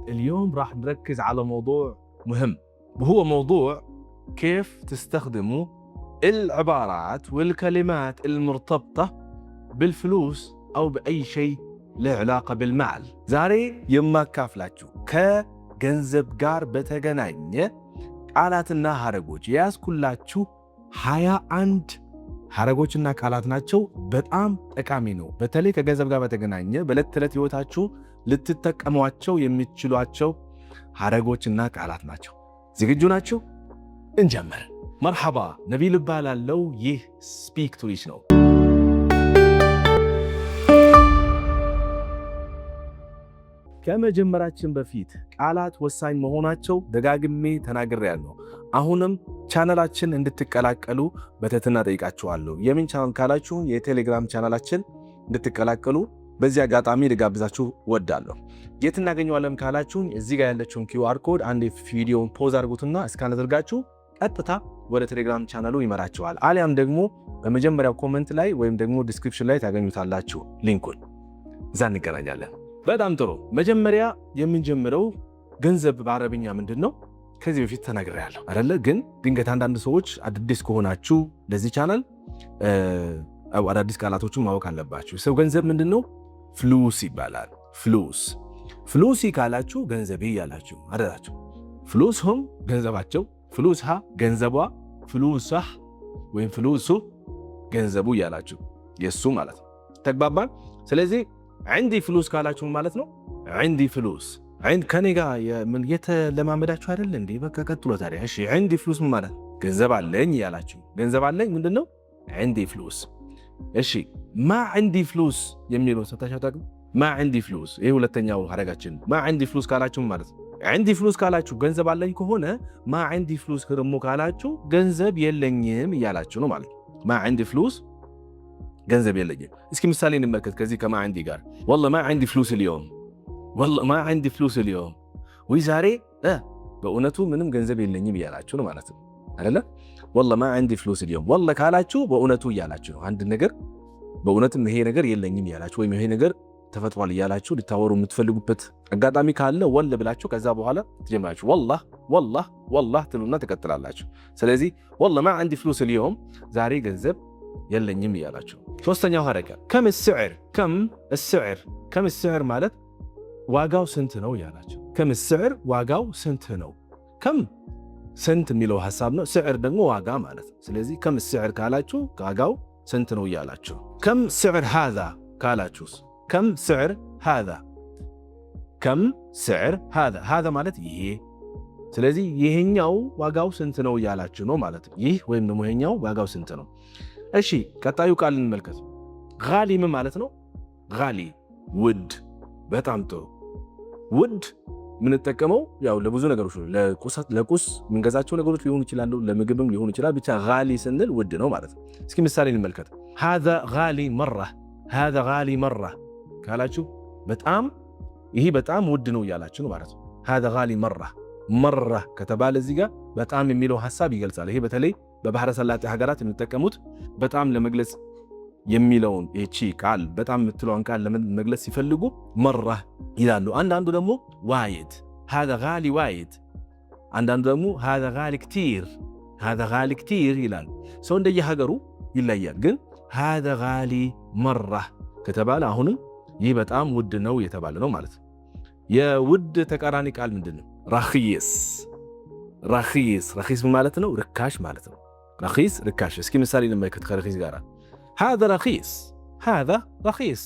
اليوم راح نركز على موضوع مهم، وهو موضوع كيف تستخدموا العبارات والكلمات المرتبطة بالفلوس أو بأي شيء له علاقة بالمال. زاري يما كافلاتشو كجنزب قار بتغنانية ቃላትና ሐረጎች ያስኩላችሁ 21 ሐረጎችና ቃላት ናቸው። በጣም ጠቃሚ ነው። በተለይ ከገንዘብ ጋር በተገናኘ በዕለት ተዕለት ህይወታችሁ ልትጠቀሟቸው የሚችሏቸው ሐረጎችና ቃላት ናቸው። ዝግጁ ናችሁ? እንጀምር። መርሐባ ነቢል እባላለሁ። ይህ ስፒክ ቱ ሪች ነው። ከመጀመራችን በፊት ቃላት ወሳኝ መሆናቸው ደጋግሜ ተናግሬያለሁ። አሁንም ቻናላችን እንድትቀላቀሉ በትህትና ጠይቃችኋለሁ። የምን ቻናል ካላችሁ የቴሌግራም ቻናላችን እንድትቀላቀሉ በዚህ አጋጣሚ ልጋብዛችሁ ወዳለሁ። የት እናገኘዋለን ካላችሁ እዚህ ጋር ያለችውን QR ኮድ አንድ ቪዲዮን ፖዝ አድርጉትና እስካን አድርጋችሁ ቀጥታ ወደ ቴሌግራም ቻናሉ ይመራችኋል። አሊያም ደግሞ በመጀመሪያው ኮሜንት ላይ ወይም ደግሞ ዲስክሪፕሽን ላይ ታገኙታላችሁ ሊንኩን። እዛ እንገናኛለን። በጣም ጥሩ። መጀመሪያ የምንጀምረው ገንዘብ በአረብኛ ምንድነው? ከዚህ በፊት ተናግሬያለሁ አይደለ? ግን ድንገት አንዳንድ ሰዎች አዲስ ከሆናችሁ ለዚህ ቻናል አዳዲስ ቃላቶችን ማወቅ አለባችሁ። ሰው ገንዘብ ምንድነው? ፍሉስ ይባላል። ፍሉስ ካላችሁ ገንዘቤ ያላችሁ አደራችሁ። ፍሉስሁም ገንዘባቸው፣ ፍሉስሃ ገንዘቧ፣ ፍሉስህ ወይም ፍሉሱ ገንዘቡ ያላችሁ የሱ ማለት ነው። ተግባባን? ስለዚህ عندي فلوس ካላችሁ ማለት ነው። عندي فلوس ከኔ ጋር የተለማመዳችሁ አይደል እንዴ? በቃ ቀጥሎ ታዲያ። እሺ عندي فلوس ማለት ገንዘብ አለኝ ያላችሁ። ገንዘብ አለኝ ምንድነው? عندي فلوس። እሺ ما عندي فلوس የሚለው ሰታችሁ ታውቁ? ما عندي فلوس ይሄ ሁለተኛው ሐረጋችን። ما عندي فلوس ካላችሁ ማለት عندي فلوس ካላችሁ ገንዘብ አለኝ ከሆነ ما عندي فلوس ደግሞ ካላችሁ ገንዘብ የለኝም እያላችሁ ነው ማለት ነው። ما عندي فلوس ገንዘብ የለኝም። እስኪ ምሳሌ እንመልከት ከዚህ ከማ عندي ጋር። والله ما عندي فلوس اليوم والله ما عندي فلوس اليوم ወይ ዛሬ በእውነቱ ምንም ገንዘብ የለኝም እያላችሁ ነው ማለት ነው አይደለ? والله ما عندي فلوس اليوم والله ካላችሁ በእውነቱ እያላችሁ ነው። አንድ ነገር በእውነትም ይሄ ነገር የለኝም እያላችሁ ወይም ይሄ ነገር ተፈጥሯል እያላችሁ ልታወሩ የምትፈልጉበት አጋጣሚ ካለ ወል ብላችሁ ከዛ በኋላ ትጀምራችሁ والله ትሉና ትቀጥላላችሁ። ስለዚህ والله ما عندي فلوس اليوم ዛሬ ገንዘብ የለኝም እያላችሁ። ሶስተኛው ሐረግ ከም السعر ማለት ዋጋው ስንት ነው እያላችሁ። ከም السعر ዋጋው ስንት ነው። ከም ስንት የሚለው ሐሳብ ነው። ስዕር ደግሞ ዋጋ ማለት ነው። ስለዚህ ከም السعر ካላችሁ ዋጋው ስንት ነው እያላችሁ። ከም سعر هذا ካላችሁስ ከም سعر هذا ማለት ይሄ። ስለዚህ ይሄኛው ዋጋው ስንት ነው እያላችሁ ነው ማለት ነው። ይህ ወይም ደግሞ ይሄኛው ዋጋው ስንት ነው። እሺ ቀጣዩ ቃል እንመልከት። ጋሊ ምን ማለት ነው? ጋሊ ውድ። በጣም ጥሩ። ውድ የምንጠቀመው ያው ለብዙ ነገሮች ነው። ለቁስ የምንገዛቸው ነገሮች ሊሆኑ ይችላሉ፣ ለምግብም ሊሆኑ ይችላል። ብቻ ጋሊ ስንል ውድ ነው ማለት ነው። እስኪ ምሳሌ እንመልከት። هذا غالي مرة ካላችሁ በጣም ይሄ በጣም ውድ ነው እያላችሁ ነው ማለት ነው። هذا غالي مرة ከተባለ እዚህ ጋር በጣም የሚለው ሐሳብ ይገልጻል። ይሄ በተለይ በባህረ ሰላጤ ሀገራት የሚጠቀሙት በጣም ለመግለጽ የሚለውን እቺ ቃል በጣም የምትለውን ቃል ለመግለጽ ሲፈልጉ መራ ይላሉ። አንዳንዱ ደግሞ ዋይድ هذا غالي وايد፣ አንዳንዱ ደግሞ هذا غالي كتير ይላሉ። ሰው እንደየሀገሩ ይለያል። ግን هذا غالي مرة ከተባለ አሁንም ይህ በጣም ውድ ነው የተባለ ነው ማለት ነው። የውድ ተቃራኒ ቃል ምንድነው? ረኺስ ማለት ነው ርካሽ ማለት ነው። ረኺስ ርካሽ። እስኪ ምሳሌ እንመልከት ከረኺስ ጋር። هذا رخيص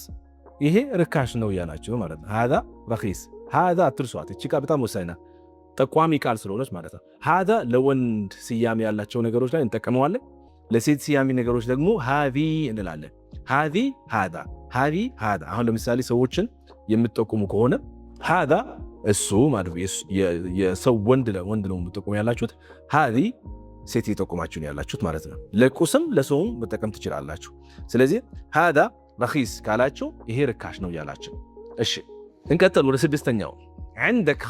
ይሄ ርካሽ ነው ያላችሁ ማለት ነው። هذا رخيص هذا አትርሷት። እቺ ቃል በጣም ወሳኝ ናት፣ ጠቋሚ ቃል ስለሆነች ማለት ነው። هذا ለወንድ ስያሜ ያላቸው ነገሮች ላይ እንጠቀመዋለን። ለሴት ስያሜ ነገሮች ደግሞ هذه እንላለን። هذه አሁን ለምሳሌ ሰዎችን የምትጠቁሙ ከሆነ هذا እሱ ማለት የሰው ወንድ ነው የምትጠቁሙ ያላችሁት። هذه ሴት ይጠቁማችሁ ያላችሁት ማለት ነው። ለቁስም ለሰውም መጠቀም ትችላላችሁ። ስለዚህ هذا رخيص ካላችሁ ይሄ ርካሽ ነው ያላችሁ። እሺ እንቀጥል ወደ ስድስተኛው። عندك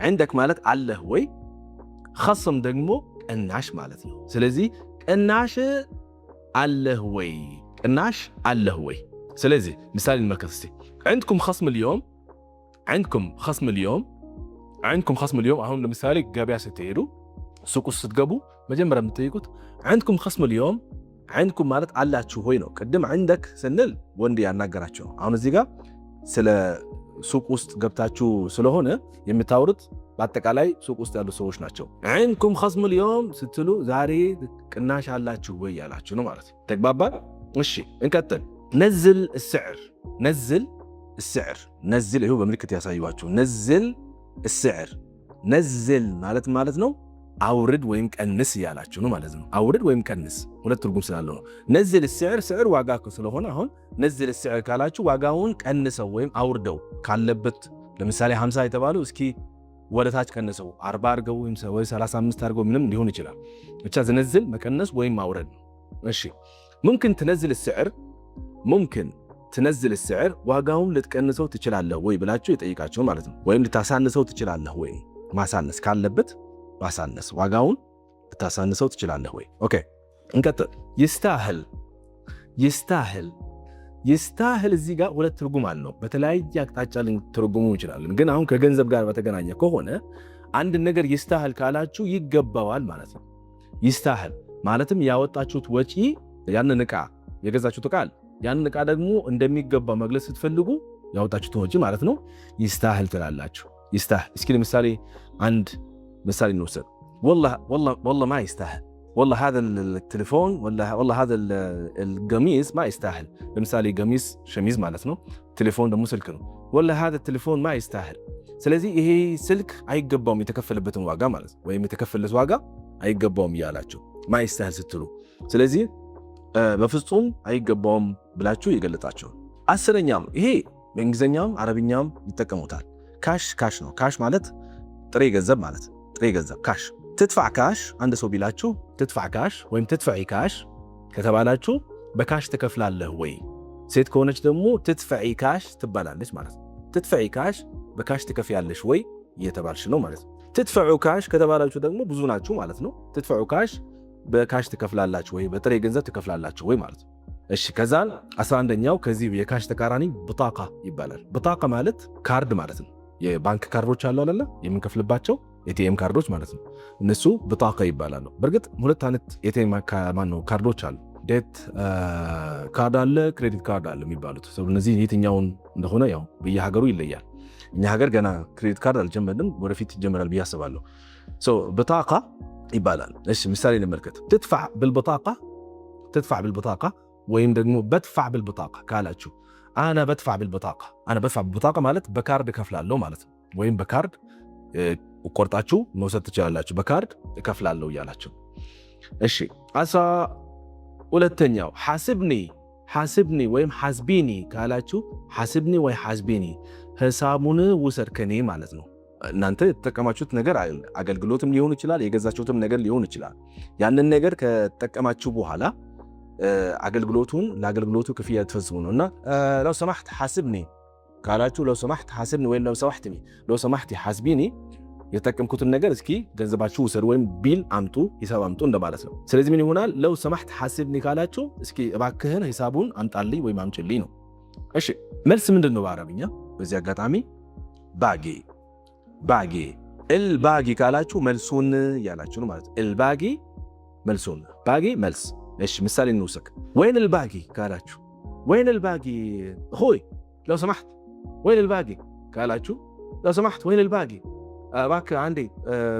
عندك ማለት አለህ ወይ፣ خصم ደግሞ ቅናሽ ማለት ነው። ስለዚህ ቅናሽ አለህ ወይ ስለዚህ ምሳሌ እንመልከት እስቲ عندكم خصم اليوم አሁን ለምሳሌ ገበያ ስትሄዱ ሱቅ ውስጥ ስትገቡ መጀመሪያ የምትጠይቁት عندكم خصم اليوم عندكم ማለት አላችሁ ሆይ ነው ቅድም عندك ስንል ወንድ ያናገራቸው አሁን እዚህ ጋር ስለ ሱቅ ውስጥ ገብታችሁ ስለሆነ የምታወሩት በአጠቃላይ ሱቅ ውስጥ ያሉ ሰዎች ናቸው عندكم خصم اليوم ስትሉ ዛሬ ቅናሽ አላችሁ ወይ ያላችሁ ነው ማለት ተግባባን እሺ እንቀጥል نزل السعر ይሄው በምልክት ያሳዩዋችሁ نزل السعر نزل ማለት ነው አውርድ ወይም ቀንስ ያላችሁ ነው ማለት ነው አውርድ ወይም ቀንስ ሁለት ትርጉም ስላለው ነው نزل السعر سعر ዋጋ ስለሆነ አሁን نزل السعر ካላችሁ ዋጋውን ቀንሰው ወይም አውርደው ካለበት ለምሳሌ 50 የተባለው እስኪ ወደታች ቀንሰው 40 አድርገው ወይም 35 አድርገው ምንም ሊሆን ይችላል ብቻ نزل መቀነስ ወይም ማውረድ ነው እሺ ممكن تنزل السعر ዋጋውን ልትቀንሰው ትችላለህ ወይ ብላችሁ ይጠይቃችሁ ማለት ነው ወይም ልታሳንሰው ትችላለህ ወይ ማሳነስ ካለበት ማሳነስ ዋጋውን ልታሳንሰው ትችላለህ ወይ ኦኬ እንቀጥል ይስታህል እዚህ ጋር ሁለት ትርጉም አለው በተለያየ አቅጣጫ ልንተረጉሙ እንችላለን ግን አሁን ከገንዘብ ጋር በተገናኘ ከሆነ አንድ ነገር ይስታህል ካላችሁ ይገባዋል ማለት ነው ይስታህል ማለትም ያወጣችሁት ወጪ ያንን ዕቃ የገዛችሁት ዕቃ ያንን ዕቃ ደግሞ እንደሚገባ መግለጽ ስትፈልጉ ያወጣችሁት ወጪ ማለት ነው ይስታህል ትላላችሁ ይስታህል እስኪ ለምሳሌ አንድ مثال نوصل والله ما يستاهل والله هذا التليفون والله هذا القميص ما يستاهل مثال قميص شميز معناته تليفون ده مو سلك والله هذا التليفون ما يستاهل ስለዚህ ይሄ ስልክ አይገባውም የተከፈለበትን ዋጋ ማለት ወይ የተከፈለበት ዋጋ አይገባውም ያላችሁ ማይስታህል ስትሉ ስለዚህ በፍጹም አይገባውም ብላችሁ ይገልጣችሁ አስረኛም ይሄ በእንግሊዘኛም አረብኛም ይጠቀሙታል ካሽ ነው ካሽ ማለት ጥሬ ገንዘብ ማለት ጥሬ ገንዘብ ካሽ ትድፋዕ ካሽ አንድ ሰው ቢላችሁ ትድፋዕ ካሽ ወይም ትድፋዒ ካሽ ከተባላችሁ በካሽ ትከፍላለህ ወይ ሴት ከሆነች ደግሞ ትድፋዒ ካሽ ትባላለች ማለት ነው ትድፋዒ ካሽ በካሽ ትከፍያለሽ ወይ እየተባልሽ ነው ማለት ነው ትድፋዑ ካሽ ከተባላችሁ ደግሞ ብዙ ናችሁ ማለት ነው ትድፋዑ ካሽ በካሽ ትከፍላላችሁ ወይ በጥሬ ገንዘብ ትከፍላላችሁ ወይ ማለት ነው እሺ ከዛን 11ኛው ከዚህ የካሽ ተቃራኒ ብጣቃ ይባላል ብጣቃ ማለት ካርድ ማለት ነው የባንክ ካርዶች አሉ አይደለ የምንከፍልባቸው ኤቲኤም ካርዶች ማለት ነው እነሱ ብጣቃ ይባላሉ በርግጥ ሁለት አይነት ኤቲኤም ካርዶች አሉ ዴት ካርድ አለ ክሬዲት ካርድ አለ የሚባሉት እነዚህ የትኛውን እንደሆነ ያው በየሀገሩ ይለያል እኛ ሀገር ገና ክሬዲት ካርድ አልጀመረም ወደፊት ይጀምራል ብዬ አስባለሁ ብጣቃ ይባላል እሺ ምሳሌ እንመልከት تدفع بالبطاقة ወይም ደግሞ بدفع بالبطاقة ካላችሁ انا بدفع بالبطاقة ማለት በካርድ ከፍላለሁ ማለት ነው ወይም በካርድ ቆርጣችሁ መውሰድ ትችላላችሁ በካርድ ከፍላለሁ ያላችሁ እሺ 12ኛው حاسبني ወይም حاسبيني ካላችሁ حاسبني ወይ حاسبيني ሐሳቡን ውሰድ ከኔ ማለት ነው እናንተ ተጠቀማችሁት ነገር አገልግሎትም ሊሆን ይችላል የገዛችሁትም ነገር ሊሆን ይችላል ያንን ነገር ከተጠቀማችሁ በኋላ አገልግሎቱን ለአገልግሎቱ ክፍያ ተፈጽሙ ነውና لو سمحت حاسبني ካላችሁ لو سمحت حاسبني ወይ لو سمحتي حاسبيني የተጠቀምኩትን ነገር እስኪ ገንዘባችሁ ውሰድ ወይም ቢል አምጡ ሂሳብ አምጡ እንደማለት ነው ስለዚህ ምን ይሆናል لو سمحت حاسبني ካላችሁ እስኪ እባክህን ሂሳቡን አምጣልኝ ወይ አምጪልኝ ነው እሺ መልስ ምንድነው በአረብኛ በዚህ አጋጣሚ ባጊ الباقي ካላችሁ መልሱን ያላችሁ ነው ማለት الباقي መልሱን ባጊ መልስ እሺ ምሳሌ እንውሰድ وين الباقي ካላችሁ وين الباقي اخوي لو سمحت وين الباقي ካላችሁ لو سمحت وين الباقي እባክህ አንዴ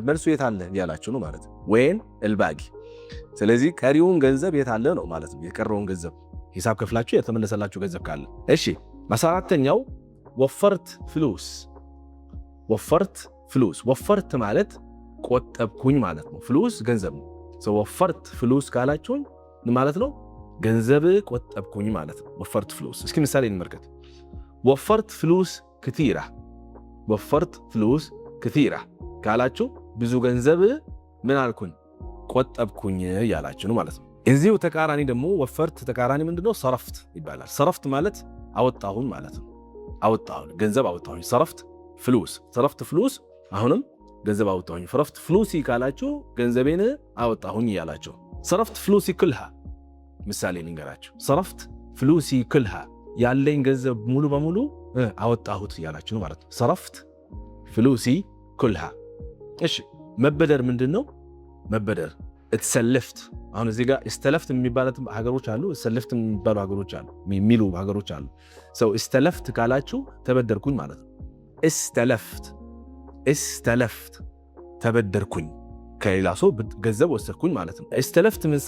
መልሱ የት አለ ያላችሁ ነው ማለት وين الباقي ስለዚህ ቀሪውን ገንዘብ የት አለ ነው ማለት ነው የቀረውን ገንዘብ ሂሳብ ከፍላችሁ የተመለሰላችሁ ገንዘብ ካለ እሺ 14ኛው ወፈርት ማለት ቆጠብኩኝ ማለት ነው ፍሉስ ገንዘብ ነው ወፈርት ፍሉስ ካላችሁኝ ማለት ነው ገንዘብ ቆጠብኩኝ ማለት ነው ወፈርት ፍሉስ እስኪ ምሳሌ እንመልከት ወፈርት ፍሉስ كثيرة ካላችሁ ብዙ ገንዘብ ምን አልኩኝ ቆጠብኩኝ ያላችሁ ነው ማለት ነው እዚሁ ተቃራኒ ደግሞ ወፈርት ተቃራኒ ምንድነው ሰረፍት ይባላል ሰረፍት ማለት አወጣሁኝ ማለት ነው አወጣሁኝ ገንዘብ አወጣሁኝ ሰረፍት ፍሉስ አሁንም ገንዘብ አወጣሁኝ ሰረፍት ፍሉሲ ካላችሁ ገንዘቤን አወጣሁኝ ያላችሁ ሰረፍት ፍሉሲ ኩልሃ ምሳሌ ልንገራችሁ ሰረፍት ፍሉሲ ኩልሃ ያለኝ ገንዘብ ሙሉ በሙሉ አወጣሁት እያላችሁ ነው ማለት ነው። ሰረፍት ፍሉሲ ኩልሃ። እሺ መበደር ምንድነው? መበደር እተሰለፍት። አሁን እዚህ ጋር እስተለፍት የሚባሉት ሀገሮች አሉ፣ እስተለፍት የሚባሉ ሀገሮች አሉ፣ የሚሉ ሀገሮች አሉ። ሰው እስተለፍት ካላችሁ ተበደርኩኝ ማለት ነው። እስተለፍት ተበደርኩኝ፣ ከሌላ ሰው ገንዘብ ወሰድኩኝ ማለት ነው። እስተለፍት ምን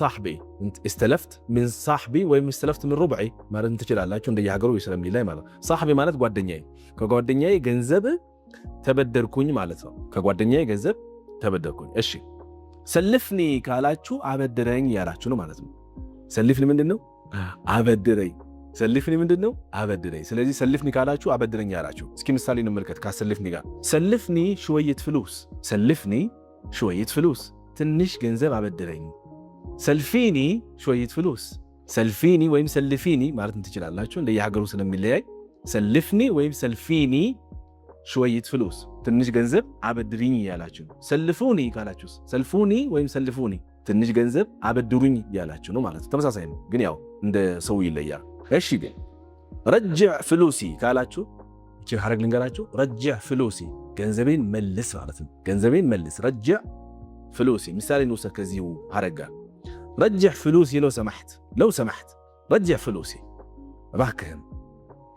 ሳሕቢ ወይም እስተለፍት ምን ሩብዒ ማለት ትችላላችሁ፣ እንደየሀገሩ ስለሚለይ ማለት ነው። ሳሕቢ ማለት ጓደኛዬ፣ ከጓደኛዬ ገንዘብ ተበደርኩኝ ማለት ነው። ከጓደኛዬ ገንዘብ ተበደርኩኝ። እሺ ሰልፍኒ ካላችሁ አበድረኝ ያላችሁ ነው ማለት ነው። ሰልፍኒ ምንድነው? አበድረኝ። ሰልፍኒ ምንድነው? አበድረኝ። ስለዚህ ሰልፍኒ ካላችሁ አበድረኝ ያላችሁ። እስኪ ምሳሌ እንመልከት ከሰልፍኒ ጋር። ሰልፍኒ ሽወይት ፍሉስ፣ ሰልፍኒ ሽወይት ፍሉስ፣ ትንሽ ገንዘብ አበድረኝ። ሰልፊኒ ሽወይት ፍሉስ፣ ሰልፊኒ ወይም ሰልፊኒ ማለት ትችላላችሁ፣ እንደየሀገሩ ስለሚለያይ። ሰልፍኒ ወይም ሰልፊኒ ሽወይት ፍሉስ፣ ትንሽ ገንዘብ አበድሪኝ ያላችሁ። ሰልፉኒ ካላችሁስ ሰልፉኒ ወይም ሰልፉኒ፣ ትንሽ ገንዘብ አበድሩኝ ያላችሁ ነው ማለት ነው። ተመሳሳይ ነው፣ ግን ያው እንደ ሰው ይለያል። እሺ ግን ረጅዕ ፍሉሲ ካላችሁ እቺ ሐረግ ልንገራችሁ። ረጅዕ ፍሉሲ ገንዘቤን መልስ ማለት ነው። ገንዘቤን መልስ። ረጅዕ ፍሉሲ ምሳሌ እንውሰድ ከዚሁ ሐረግ ጋር። ረጅዕ ፍሉሲ ለው ሰማሕት ረጅዕ ፍሉሲ፣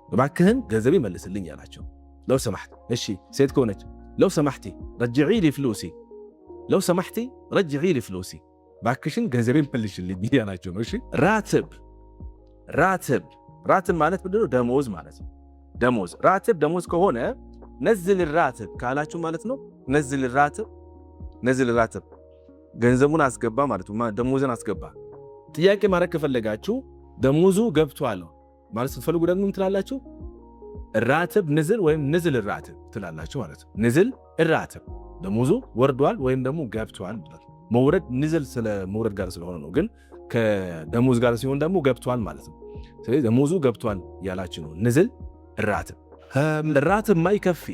እባክህን ገንዘቤን መልስልኝ ያላቸው ለው ሰማሕት። እሺ ሴት ከሆነች ለው ሰማሕቲ ረጅዒ ሊ ፍሉሲ፣ ለው ሰማሕቲ ረጅዒ ሊ ፍሉሲ፣ ባክሽን ገንዘቤን መልሽልኝ ያላቸው ነው። እሺ ራትብ ማለት ምንድነው? ደሞዝ ማለት ነው። ደሞዝ ደሞዝ ከሆነ ነዝል ራትብ ካላችሁ ማለት ነው። ነዝል ራትብ ገንዘቡን አስገባ ማለት ነው። ደሞዝን አስገባ። ጥያቄ ማድረግ ከፈለጋችሁ ደሞዙ ገብቷል ማለት ስትፈልጉ ደግሞ ትላላችሁ ራትብ ንዝል ወይም ንዝል ራትብ ትላላችሁ ማለት ነው። ንዝል ራትብ ደሞዙ ወርዷል ወይም ደግሞ ገብቷል ማለት ነው። መውረድ ንዝል ስለ መውረድ ጋር ስለሆነ ነው፣ ግን ከደሞዝ ጋር ሲሆን ደግሞ ገብቷል ማለት ነው። ስለዚህ ደሞዙ ገብቷል ያላችሁ ነው። ንዝል ራትብ። ራትብ ማይከፊ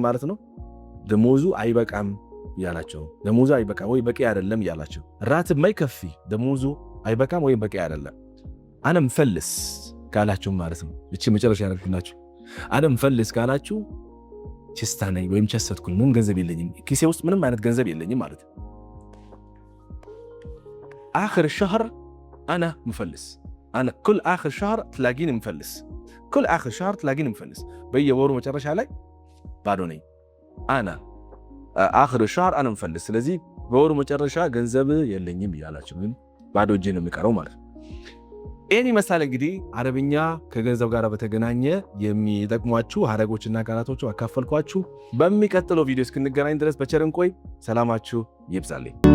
ማለት ነው። ደሞዙ አይበቃም ያላችሁ፣ ደሞዙ አይበቃም ወይ በቂ አይደለም ያላችሁ። ራትብ ማይከፊ ደሞዙ አይበቃም ወይ በቂ አይደለም። አነ ምፈልስ ካላችሁ ማለት ነው። እቺ መጨረሻ ያደርግናችሁ። አነ ምፈልስ ካላችሁ ችስታ ነኝ ወይም ቸሰትኩኝ፣ ምንም ገንዘብ የለኝም፣ ኪሴ ውስጥ ምንም አይነት ገንዘብ የለኝም ማለት ነው። አኽር ሸህር አነ ምፈልስ፣ አነ ኩል አኽር ሸህር ትላጊን ምፈልስ፣ ኩል አኽር ሸህር ትላጊን ምፈልስ፣ በየወሩ መጨረሻ ላይ ባዶ ነኝ። አነ አኽር ሸህር አነ ምፈልስ፣ ስለዚህ በወሩ መጨረሻ ገንዘብ የለኝም እያላችሁ ግን ባዶ እጄ ነው የሚቀረው ማለት ነው። ይህን ይመስላል እንግዲህ አረብኛ ከገንዘብ ጋር በተገናኘ የሚጠቅሟችሁ ሐረጎችና ቃላቶች አካፈልኳችሁ። በሚቀጥለው ቪዲዮ እስክንገናኝ ድረስ በቸር እንቆይ። ሰላማችሁ ይብዛልኝ።